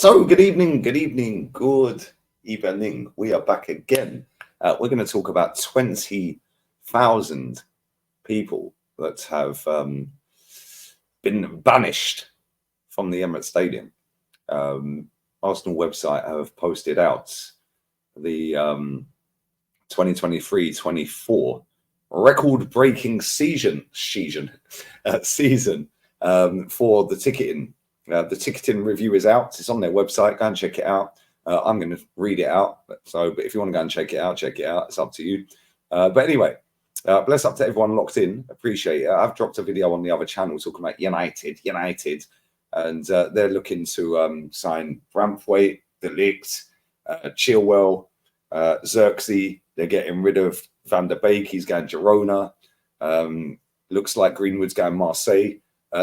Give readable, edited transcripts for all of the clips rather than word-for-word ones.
So, good evening, good evening, good evening. We are back again. We're going to talk about 20,000 people that have been banished from the Emirates Stadium. Arsenal website have posted out the 2023-24 record-breaking season for the ticketing. The ticketing review is out. It's on their website. Go and check it out. I'm going to read it out. But if you want to go and check it out, It's up to you. But anyway, bless up to everyone locked in. Appreciate it. I've dropped a video on the other channel talking about United. And they're looking to sign Braithwaite, De Ligt, Chilwell, Xerxes. They're getting rid of Van der Beek. He's going Girona. Looks like Greenwood's going Marseille.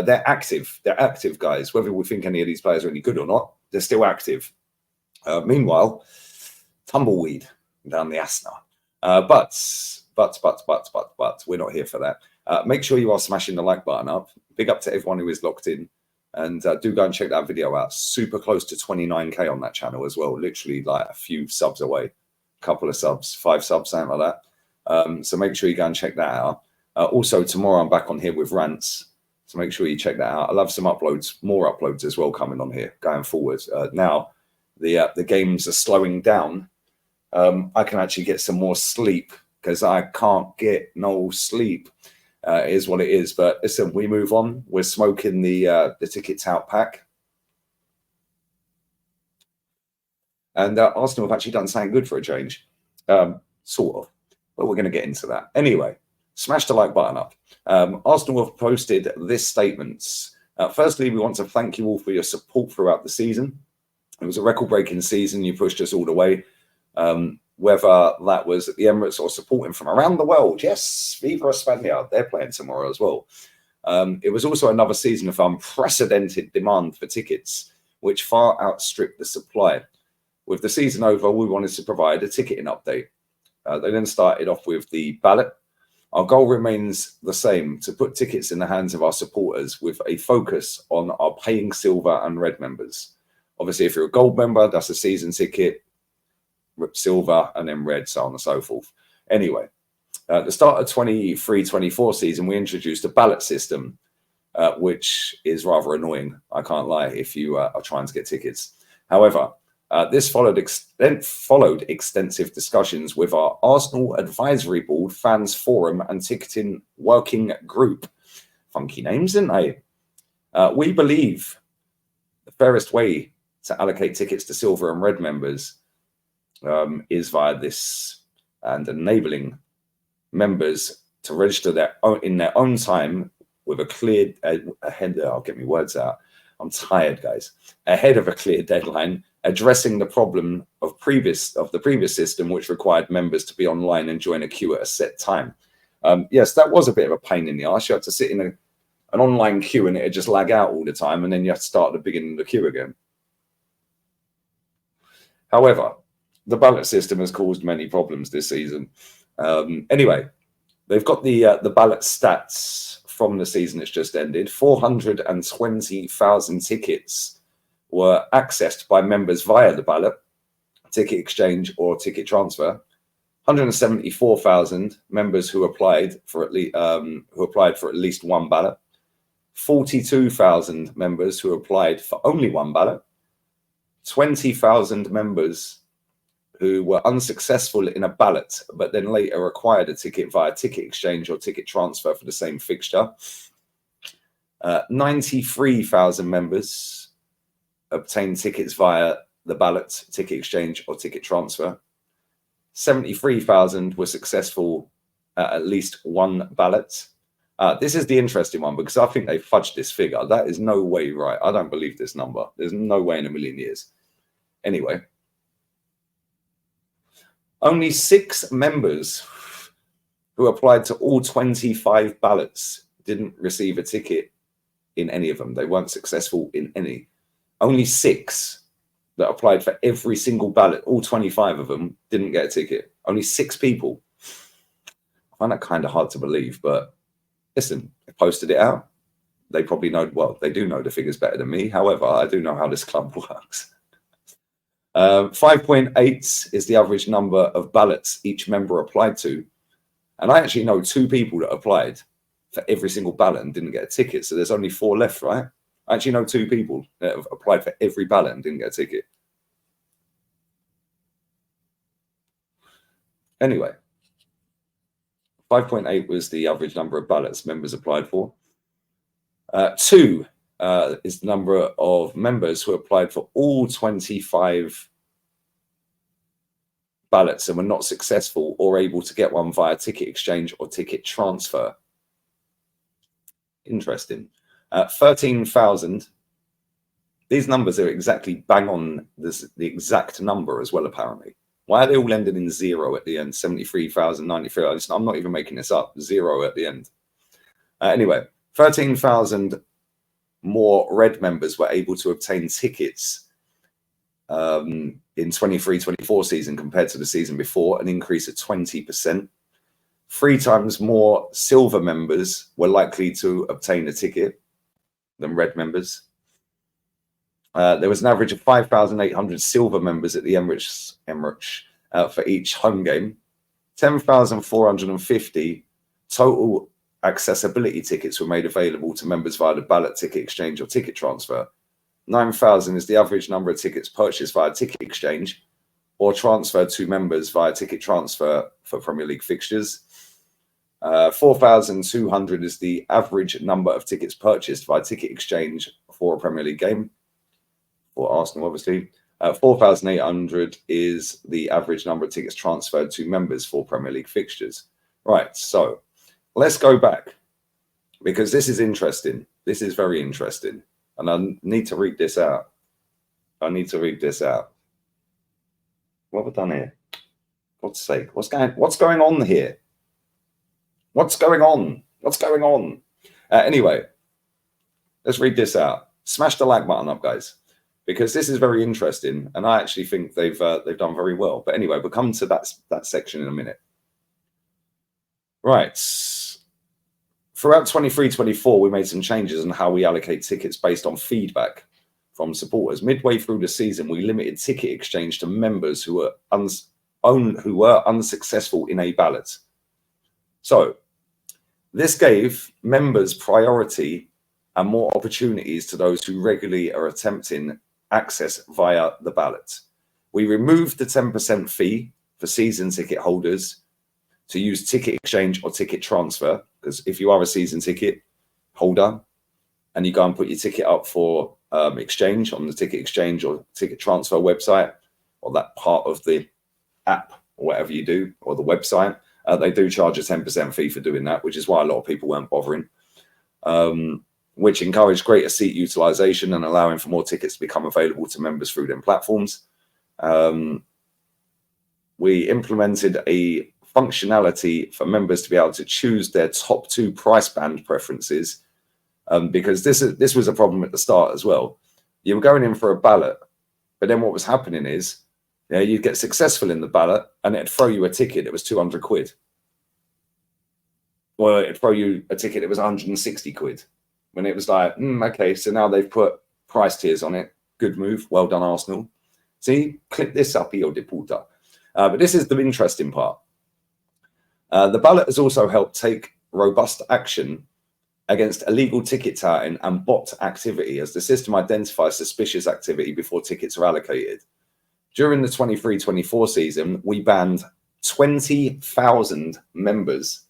They're active. They're active, guys. Whether we think any of these players are any good or not, they're still active. Meanwhile, tumbleweed down the Asna. But we're not here for that. Make sure you are smashing the like button up. Big up to everyone who is locked in. And do go and check that video out. Super close to 29K on that channel as well. Literally like a few subs away. A couple of subs, 5 subs, something like that. So make sure you go and check that out. Also, tomorrow I'm back on here with rants. So make sure you check that out. I'll have some uploads, more uploads as well coming on here going forward. Now the games are slowing down. I can actually get some more sleep because I can't get no sleep. Is what it is. But listen, we move on. We're smoking the tickets out pack. And Arsenal have actually done something good for a change. Sort of. But we're going to get into that. Anyway, smash the like button up. Arsenal have posted this statement. Firstly, we want to thank you all for your support throughout the season. It was a record-breaking season. You pushed us all the way. Whether that was at the Emirates or supporting from around the world. Yes, Viva España. They're playing tomorrow as well. It was also another season of unprecedented demand for tickets, which far outstripped the supply. With the season over, we wanted to provide a ticketing update. They then started off with the ballot. Our goal remains the same, to put tickets in the hands of our supporters with a focus on our paying silver and red members. Obviously, if you're a gold member, that's a season ticket, silver, and then red, so on and so forth. Anyway, at the start of 23-24 season, we introduced a ballot system, which is rather annoying, I can't lie, if you are trying to get tickets. However, this followed extensive discussions with our Arsenal Advisory Board, Fans Forum, and Ticketing Working Group. Funky names, isn't they? We believe the fairest way to allocate tickets to silver and red members is via this, and enabling members to register in their own time with a clear ahead. I'll get my words out. I'm tired, guys. Ahead of a clear deadline, addressing the problem of the previous system, which required members to be online and join a queue at a set time. Yes, that was a bit of a pain in the arse. You had to sit in an online queue and it'd just lag out all the time, and then you have to start at the beginning of the queue again. However, the ballot system has caused many problems this season. Anyway, they've got the ballot stats from the season that's just ended. 420,000 tickets were accessed by members via the ballot, ticket exchange, or ticket transfer. 174,000 members who applied for at least one ballot. 42,000 members who applied for only one ballot. 20,000 members who were unsuccessful in a ballot, but then later acquired a ticket via ticket exchange or ticket transfer for the same fixture. 93,000 members obtained tickets via the ballot, ticket exchange, or ticket transfer. 73,000 were successful at least one ballot. This is the interesting one because I think they fudged this figure. That is no way right. I don't believe this number. There's no way in a million years. Anyway, only 6 members who applied to all 25 ballots didn't receive a ticket in any of them. They weren't successful in any. Only 6 that applied for every single ballot, all 25 of them, didn't get a ticket. Only 6 people. I find that kind of hard to believe, but listen, they posted it out. They probably know, well, they do know the figures better than me. However, I do know how this club works. 5.8 is the average number of ballots each member applied to. And I actually know 2 people that applied for every single ballot and didn't get a ticket. So there's only 4 left, right? I actually know 2 people that have applied for every ballot and didn't get a ticket. Anyway, 5.8 was the average number of ballots members applied for. 2 is the number of members who applied for all 25 ballots and were not successful or able to get one via ticket exchange or ticket transfer. Interesting. 13,000. These numbers are exactly bang on the exact number as well, apparently. Why are they all ending in 0 at the end? 73,000, 93. I'm not even making this up. 0 at the end. Anyway, 13,000 more red members were able to obtain tickets in 23-24 season compared to the season before, an increase of 20%. 3 times more silver members were likely to obtain a ticket than red members. There was an average of 5,800 silver members at the Emirates for each home game. 10,450 total accessibility tickets were made available to members via the ballot, ticket exchange, or ticket transfer. 9,000 is the average number of tickets purchased via ticket exchange or transferred to members via ticket transfer for Premier League fixtures. 4,200 is the average number of tickets purchased via ticket exchange for a Premier League game, for Arsenal, obviously. 4,800 is the average number of tickets transferred to members for Premier League fixtures. Right, so let's go back, because this is interesting. This is very interesting. And I need to read this out. What have I done here? God's sake, what's going on here? What's going on? Anyway, let's read this out. Smash the like button up, guys, because this is very interesting, and I actually think they've done very well. But anyway, we'll come to that section in a minute. Right. Throughout 23-24, we made some changes on how we allocate tickets based on feedback from supporters. Midway through the season, we limited ticket exchange to members who were unsuccessful in a ballot. So this gave members priority and more opportunities to those who regularly are attempting access via the ballot. We removed the 10% fee for season ticket holders to use ticket exchange or ticket transfer, because if you are a season ticket holder and you go and put your ticket up for exchange on the ticket exchange or ticket transfer website, or that part of the app or whatever you do, or the website, they do charge a 10% fee for doing that, which is why a lot of people weren't bothering, which encouraged greater seat utilization and allowing for more tickets to become available to members through them platforms. We implemented a functionality for members to be able to choose their top 2 price band preferences, because this was a problem at the start as well. You were going in for a ballot, but then what was happening is, you'd get successful in the ballot and it'd throw you a ticket that was 200 quid. Or it'd throw you a ticket that was 160 quid. When it was like, okay, so now they've put price tiers on it. Good move. Well done, Arsenal. See, click this up, hijo de puta. But this is the interesting part. The ballot has also helped take robust action against illegal ticket touting and bot activity, as the system identifies suspicious activity before tickets are allocated. During the 23-24 season, we banned 20,000 members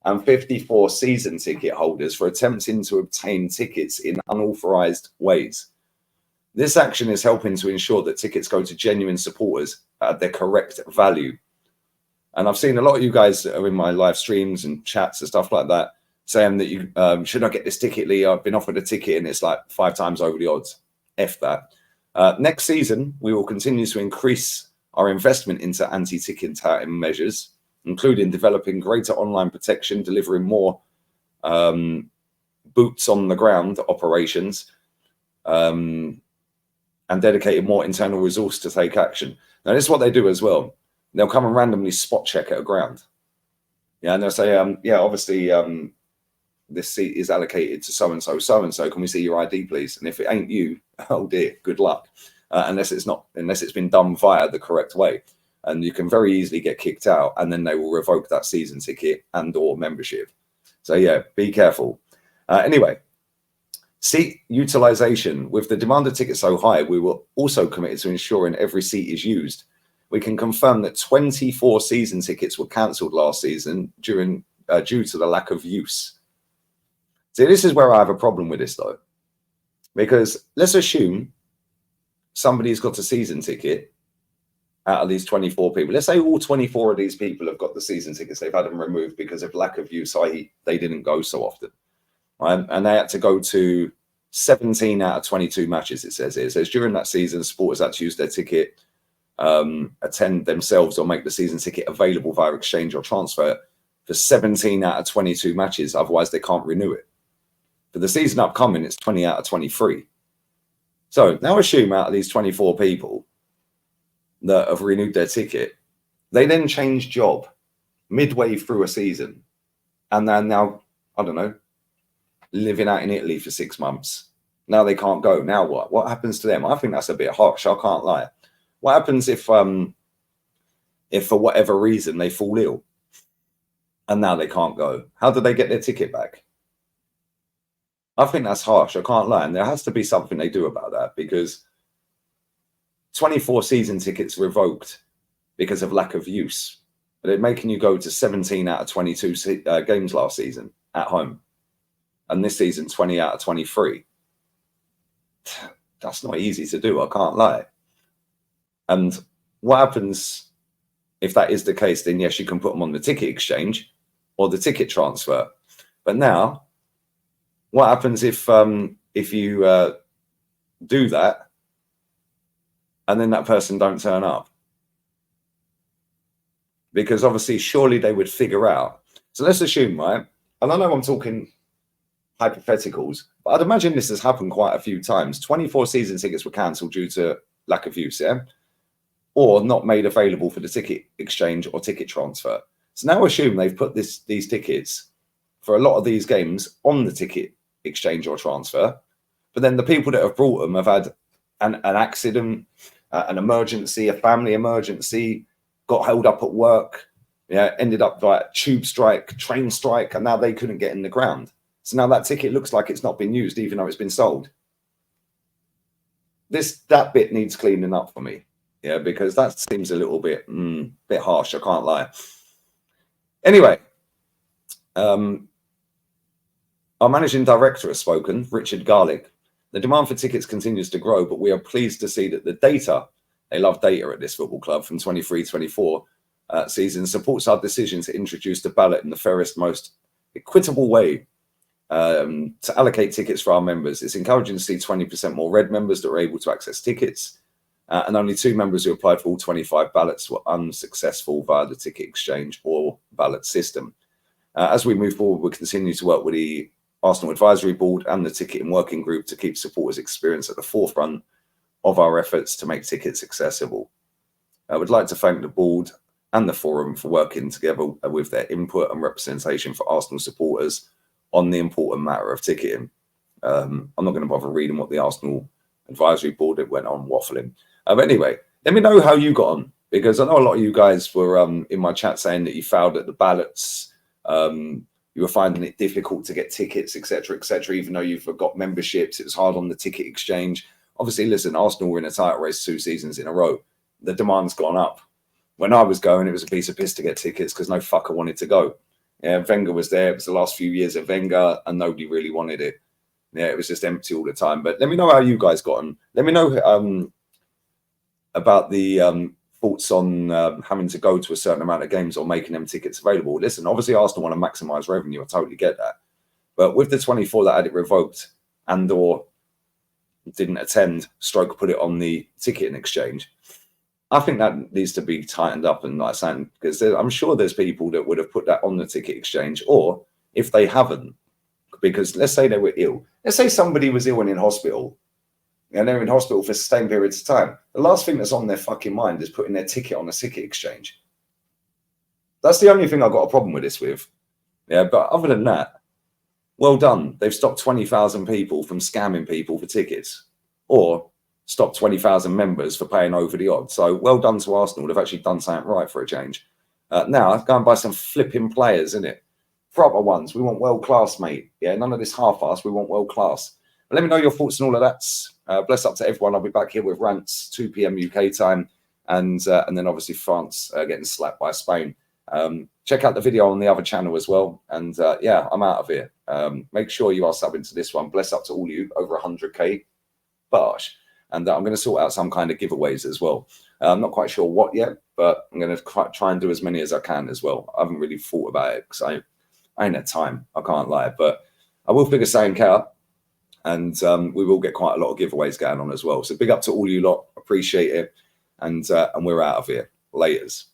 and 54 season ticket holders for attempting to obtain tickets in unauthorized ways. This action is helping to ensure that tickets go to genuine supporters at their correct value. And I've seen a lot of you guys that are in my live streams and chats and stuff like that saying that you should not get this ticket, Lee. I've been offered a ticket and it's like 5 times over the odds. F that. Next season, we will continue to increase our investment into anti-ticket touting measures, including developing greater online protection, delivering more boots on the ground operations, and dedicating more internal resource to take action. Now, this is what they do as well. They'll come and randomly spot check at a ground. And they'll say, obviously, this seat is allocated to so-and-so, so-and-so. Can we see your ID, please? And if it ain't you, oh dear, good luck. unless it's been done via the correct way. And you can very easily get kicked out, and then they will revoke that season ticket and/or membership. So yeah, be careful. Anyway, seat utilization. With the demand of tickets so high, we were also committed to ensuring every seat is used. We can confirm that 24 season tickets were cancelled last season due to the lack of use. See, this is where I have a problem with this though, because let's assume somebody's got a season ticket out of these 24 people. Let's say all 24 of these people have got the season tickets. They've had them removed because of lack of use, i.e. they didn't go so often. Right? And they had to go to 17 out of 22 matches, it says here. So it's during that season, supporters had to use their ticket, attend themselves or make the season ticket available via exchange or transfer for 17 out of 22 matches. Otherwise, they can't renew it. For the season upcoming, it's 20 out of 23. So now assume out of these 24 people that have renewed their ticket, they then change job midway through a season, and they're now, I don't know, living out in Italy for 6 months. Now they can't go. Now what? What happens to them? I think that's a bit harsh. I can't lie. What happens if for whatever reason they fall ill and now they can't go? How do they get their ticket back? I think that's harsh. I can't lie. And there has to be something they do about that, because 24 season tickets revoked because of lack of use. They're making you go to 17 out of 22 games last season at home. And this season, 20 out of 23. That's not easy to do. I can't lie. And what happens if that is the case? Then yes, you can put them on the ticket exchange or the ticket transfer. But now, what happens if you do that and then that person don't turn up? Because obviously, surely they would figure out. So let's assume, right? And I know I'm talking hypotheticals, but I'd imagine this has happened quite a few times. 24 season tickets were cancelled due to lack of use, yeah? Or not made available for the ticket exchange or ticket transfer. So now assume they've put these tickets for a lot of these games on the ticket exchange or transfer, but then the people that have brought them have had an accident, an emergency, a family emergency, got held up at work, yeah, ended up like tube strike, train strike, and now they couldn't get in the ground. So now that ticket looks like it's not been used, even though it's been sold. That bit needs cleaning up for me, yeah, because that seems a little bit harsh. I can't lie. Anyway, our managing director has spoken, Richard Garlick. The demand for tickets continues to grow, but we are pleased to see that the data, they love data at this football club, from 23-24 season supports our decision to introduce the ballot in the fairest, most equitable way to allocate tickets for our members. It's encouraging to see 20% more red members that are able to access tickets, and only 2 members who applied for all 25 ballots were unsuccessful via the ticket exchange or ballot system. As we move forward, we'll continue to work with the Arsenal Advisory Board and the Ticketing Working Group to keep supporters' experience at the forefront of our efforts to make tickets accessible. I would like to thank the board and the forum for working together with their input and representation for Arsenal supporters on the important matter of ticketing. I'm not going to bother reading what the Arsenal Advisory Board went on waffling. But anyway, let me know how you got on, because I know a lot of you guys were in my chat saying that you failed at the ballots. You were finding it difficult to get tickets, etc., even though you've got memberships. It was hard on the ticket exchange. Obviously, listen, Arsenal were in a title race 2 seasons in a row. The demand's gone up. When I was going, it was a piece of piss to get tickets because no fucker wanted to go. Yeah, Wenger was there. It was the last few years of Wenger, and nobody really wanted it. Yeah, it was just empty all the time. But let me know how you guys got on. Let me know about the thoughts on having to go to a certain amount of games or making them tickets available. Listen, obviously Arsenal want to maximise revenue. I totally get that. But with the 24 that had it revoked and or didn't attend, stroke put it on the ticketing exchange, I think that needs to be tightened up and like saying, because I'm sure there's people that would have put that on the ticket exchange, or if they haven't, because let's say they were ill. Let's say somebody was ill and in hospital, and they're in hospital for sustained periods of time. The last thing that's on their fucking mind is putting their ticket on a ticket exchange. That's the only thing I've got a problem with this with. Yeah, but other than that, well done. They've stopped 20,000 people from scamming people for tickets. Or stop 20,000 members for paying over the odds. So well done to Arsenal. They've actually done something right for a change. Now, go and buy some flipping players, innit? Proper ones. We want world-class, mate. Yeah, none of this half-ass. We want world-class. Let me know your thoughts on all of that. Bless up to everyone. I'll be back here with rants, 2 p.m. UK time. And then obviously France getting slapped by Spain. Check out the video on the other channel as well. And yeah, I'm out of here. Make sure you are subbing to this one. Bless up to all you, over 100K. Bosh. And I'm going to sort out some kind of giveaways as well. I'm not quite sure what yet, but I'm going to try and do as many as I can as well. I haven't really thought about it because I ain't had time. I can't lie. But I will figure something out. And we will get quite a lot of giveaways going on as well. So big up to all you lot. Appreciate it. And we're out of here. Laters.